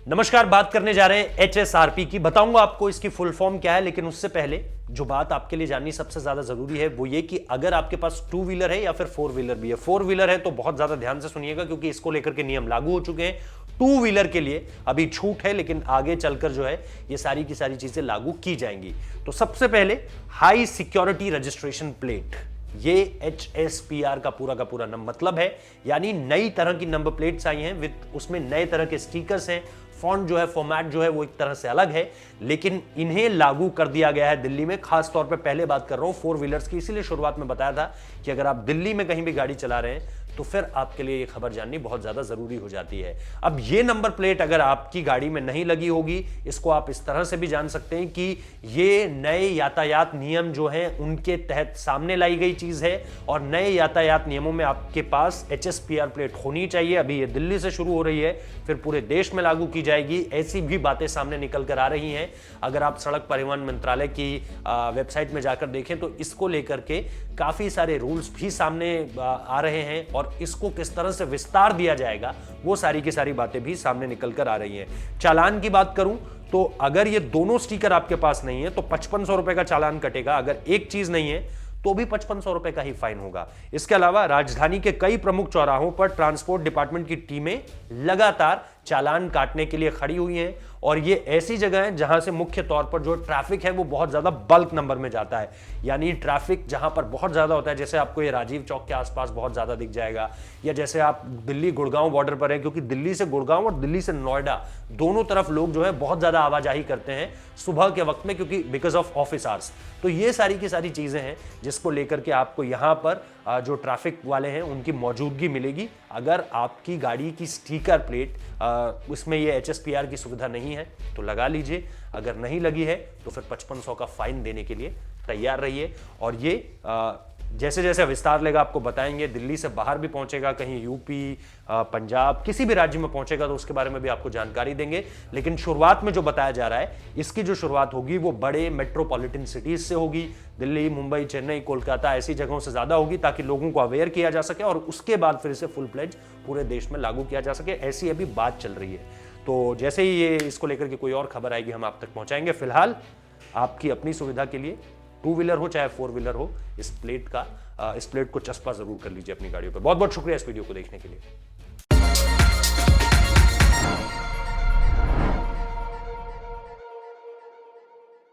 नमस्कार, बात करने जा रहे हैं HSRP की। बताऊंगा आपको इसकी फुल फॉर्म क्या है, लेकिन उससे पहले जो बात आपके लिए जाननी सबसे ज्यादा जरूरी है वो ये कि अगर आपके पास टू व्हीलर है या फिर फोर व्हीलर भी है। फोर व्हीलर है तो बहुत ज्यादा ध्यान से सुनिएगा, क्योंकि इसको लेकर के नियम लागू हो चुके हैं। टू व्हीलर के लिए अभी छूट है, लेकिन आगे चलकर जो है ये सारी की सारी चीजें लागू की जाएंगी। तो सबसे पहले हाई सिक्योरिटी रजिस्ट्रेशन प्लेट, ये HSPR का पूरा मतलब है, यानी नई तरह की नंबर प्लेट्स आई हैं विद उसमें नए तरह के स्टिकर्स हैं। फॉन्ट जो है, फॉर्मेट जो है वो एक तरह से अलग है, लेकिन इन्हें लागू कर दिया गया है दिल्ली में। खास तौर पे पहले बात कर रहा हूं फोर व्हीलर्स की, इसीलिए शुरुआत में बताया था कि अगर आप दिल्ली में कहीं भी गाड़ी चला रहे हैं तो फिर आपके लिए ये खबर जाननी बहुत ज्यादा जरूरी हो जाती है। अब ये नंबर प्लेट अगर आपकी गाड़ी में नहीं लगी होगी, इसको आप इस तरह से भी जान सकते हैं कि ये नए यातायात नियम जो हैं उनके तहत सामने लाई गई चीज है, और नए यातायात नियमों में आपके पास HSPR प्लेट होनी चाहिए। अभी ये दिल्ली से शुरू हो रही है, फिर पूरे देश में लागू की जाएगी। ऐसी भी बातें सामने निकल कर आ रही हैं। अगर आप सड़क परिवहन मंत्रालय की वेबसाइट में जाकर देखें तो इसको लेकर के काफी सारे रूल्स भी सामने आ रहे हैं, और इसको किस तरह से विस्तार दिया जाएगा वो सारी की सारी बातें भी सामने निकल कर आ रही हैं। चालान की बात करूं तो अगर ये दोनों स्टिकर आपके पास नहीं है तो 5500 रुपए का चालान कटेगा। अगर एक चीज नहीं है तो भी 5500 रुपए का ही फाइन होगा। इसके अलावा राजधानी के कई प्रमुख चौराहों पर ट्रांसपोर्ट डिपार्टमेंट की टीमें लगातार चालान काटने के लिए खड़ी हुई हैं, और ये ऐसी जगह है जहां से मुख्य तौर पर जो ट्रैफिक है वो बहुत ज्यादा बल्क नंबर में जाता है। यानी ट्रैफिक जहां पर बहुत ज्यादा होता है, जैसे आपको ये राजीव चौक के आसपास बहुत ज्यादा दिख जाएगा, या जैसे आप दिल्ली गुड़गांव बॉर्डर पर है, क्योंकि दिल्ली से गुड़गांव और दिल्ली से नोएडा दोनों तरफ लोग जो है बहुत ज्यादा आवाजाही करते हैं सुबह के वक्त में, क्योंकि बिकॉज ऑफ ऑफिस आवर्स। तो ये सारी की सारी चीजें हैं जिसको लेकर के आपको यहां पर जो ट्रैफिक वाले हैं उनकी मौजूदगी मिलेगी। अगर आपकी गाड़ी की स्टिकर प्लेट उसमें ये HSPR की सुविधा नहीं है तो लगा लीजिए, अगर नहीं लगी है तो फिर 5500 का फाइन देने के लिए तैयार रहिए। और ये जैसे जैसे विस्तार लेगा आपको बताएंगे। दिल्ली से बाहर भी पहुंचेगा, कहीं यूपी, पंजाब, किसी भी राज्य में पहुंचेगा तो उसके बारे में भी आपको जानकारी देंगे। लेकिन शुरुआत में जो बताया जा रहा है, इसकी जो शुरुआत होगी वो बड़े मेट्रोपॉलिटन सिटीज से होगी। दिल्ली, मुंबई, चेन्नई, कोलकाता ऐसी जगहों से ज्यादा होगी, ताकि लोगों को अवेयर किया जा सके और उसके बाद फिर इसे फुल प्लेज पूरे देश में लागू किया जा सके। ऐसी अभी बात चल रही है। तो जैसे ही ये इसको लेकर के कोई और खबर आएगी हम आप तक पहुंचाएंगे। फिलहाल आपकी अपनी सुविधा के लिए, टू व्हीलर हो चाहे फोर व्हीलर हो, इस प्लेट को चस्पा जरूर कर लीजिए अपनी गाड़ियों पर। बहुत बहुत शुक्रिया इस वीडियो को देखने के लिए।